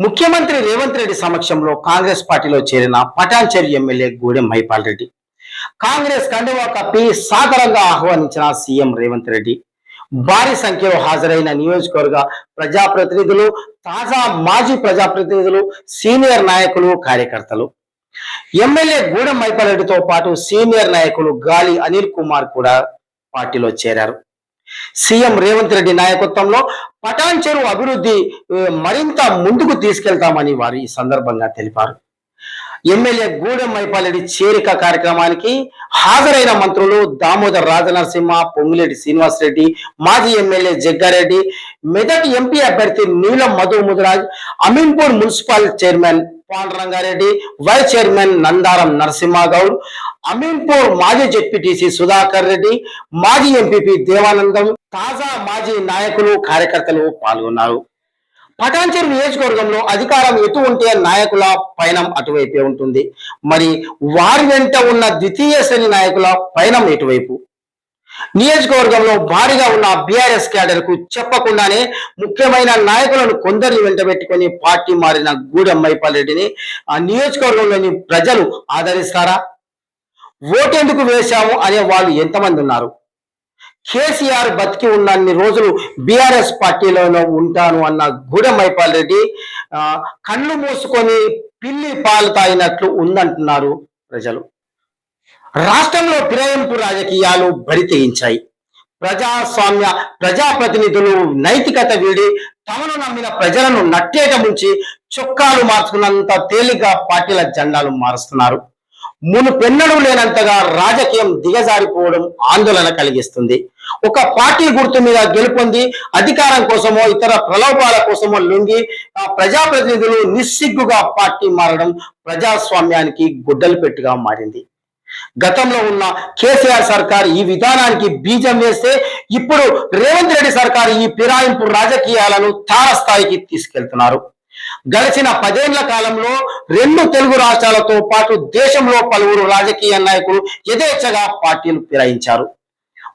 ముఖ్యమంత్రి రేవంత్ రెడ్డి సమక్షంలో కాంగ్రెస్ పార్టీలో చేరిన పటాన్చెరు ఎమ్మెల్యే గూడెం మైపాల్ రెడ్డి కాంగ్రెస్ కండువా కప్పి సాదరంగా ఆహ్వానించిన సీఎం రేవంత్ రెడ్డి భారీ సంఖ్యలో హాజరైన నియోజకవర్గ ప్రజాప్రతినిధులు, తాజా మాజీ ప్రజాప్రతినిధులు, సీనియర్ నాయకులు, కార్యకర్తలు. ఎమ్మెల్యే గూడెం మైపాల్ రెడ్డితో పాటు సీనియర్ నాయకులు గాలి అనిల్ కుమార్ కూడా పార్టీలో చేరారు. సీఎం రేవంత్ రెడ్డి నాయకత్వంలో పటాన్చెరు అభివృద్ధి మరింత ముందుకు తీసుకెళ్తామని వారు ఈ సందర్భంగా తెలిపారు. ఎమ్మెల్యే గూడెం మైపాల్ రెడ్డి చేరిక కార్యక్రమానికి హాజరైన మంత్రులు దామోదర్ రాజనరసింహ, పొంగులేటి శ్రీనివాసరెడ్డి, మాజీ ఎమ్మెల్యే జగ్గారెడ్డి, మెదక్ ఎంపీ అభ్యర్థి Neelam Madhu Mudiraj, Ameenpur municipal chairman Pandurangareddy, vice chairman Nandaram Narasimhagoud, Ameenpur మాజీ జెడ్పీటీసీ సుధాకర్ రెడ్డి, మాజీ ఎంపీపీ దేవానందం, తాజా మాజీ నాయకులు, కార్యకర్తలు పాల్గొన్నారు. పటాన్చెరు నియోజకవర్గంలో అధికారం ఎటు ఉంటే నాయకుల పయనం అటువైపే ఉంటుంది. మరి వారి వెంట ఉన్న ద్వితీయ శ్రేణి నాయకుల పయనం ఎటువైపు? నియోజకవర్గంలో భారీగా ఉన్న బీఆర్ఎస్ క్యాడర్ కు చెప్పకుండానే ముఖ్యమైన నాయకులను కొందరిని వెంటబెట్టుకుని పార్టీ మారిన గూడెం మైపాల్ రెడ్డిని ఆ నియోజకవర్గంలోని ప్రజలు ఆదరిస్తారా? ఓటెందుకు వేశాము అనే వాళ్ళు ఎంతమంది ఉన్నారు? కేసీఆర్ బతికి ఉన్నన్ని రోజులు బీఆర్ఎస్ పార్టీలోనే ఉంటాను అన్న గూడెం మైపాల్ రెడ్డి కళ్ళు మూసుకొని పిల్లి పాలు తాగినట్లు ఉందంటున్నారు ప్రజలు. రాష్ట్రంలో ఫిరాయింపు రాజకీయాలు బరి తెగించాయి. ప్రజాస్వామ్య ప్రజాప్రతినిధులు నైతికత వీడి తమను నమ్మిన ప్రజలను నట్టేట ముంచి చొక్కాలు మార్చుకున్నంత తేలిగ్గా పార్టీల జెండాలు మారుస్తున్నారు. మునుపెన్నడూ లేనంతగా రాజకీయం దిగజారిపోవడం ఆందోళన కలిగిస్తుంది. ఒక పార్టీ గుర్తు మీద గెలుపొంది అధికారం కోసమో ఇతర ప్రలోభాల కోసమో లొంగి ప్రజాప్రతినిధులు నిస్సిగ్గుగా పార్టీ మారడం ప్రజాస్వామ్యానికి గుడ్డలు పెట్టుగా మారింది. గతంలో ఉన్న కేసీఆర్ సర్కార్ ఈ విధానానికి బీజం వేస్తే ఇప్పుడు రేవంత్ రెడ్డి సర్కార్ ఈ ఫిరాయింపు రాజకీయాలను తారస్థాయికి తీసుకెళ్తున్నారు. గడిచిన 10 ఏళ్ల కాలంలో 2 తెలుగు రాష్ట్రాలతో పాటు దేశంలో పలువురు రాజకీయ నాయకులు యథేచ్ఛగా పార్టీలు ఫిరాయించారు.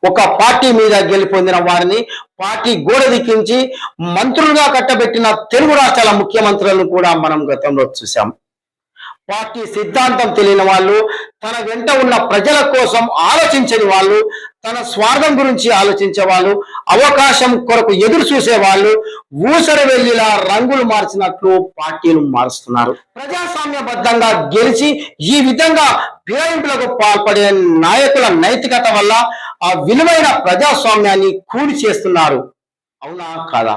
ఒక పార్టీ మీద గెలుపొందిన వారిని పార్టీ గోడ దిక్కించి మంత్రులుగా కట్టబెట్టిన తెలుగు రాష్ట్రాల ముఖ్యమంత్రులను కూడా మనం గతంలో చూశాం. పార్టీ సిద్ధాంతం తెలియని వాళ్ళు, తన వెంట ఉన్న ప్రజల కోసం ఆలోచించని వాళ్ళు, తన స్వార్థం గురించి ఆలోచించే వాళ్ళు, అవకాశం కొరకు ఎదురు చూసే వాళ్ళు ఊసర వెళ్లిలా రంగులు మార్చినట్లు పార్టీలు మారుస్తున్నారు. ప్రజాస్వామ్యబద్ధంగా గెలిచి ఈ విధంగా ఫిరాయింపులకు పాల్పడే నాయకుల నైతికత వల్ల ఆ విలువైన ప్రజాస్వామ్యాన్ని కూలి చేస్తున్నారు. అవునా కాదా?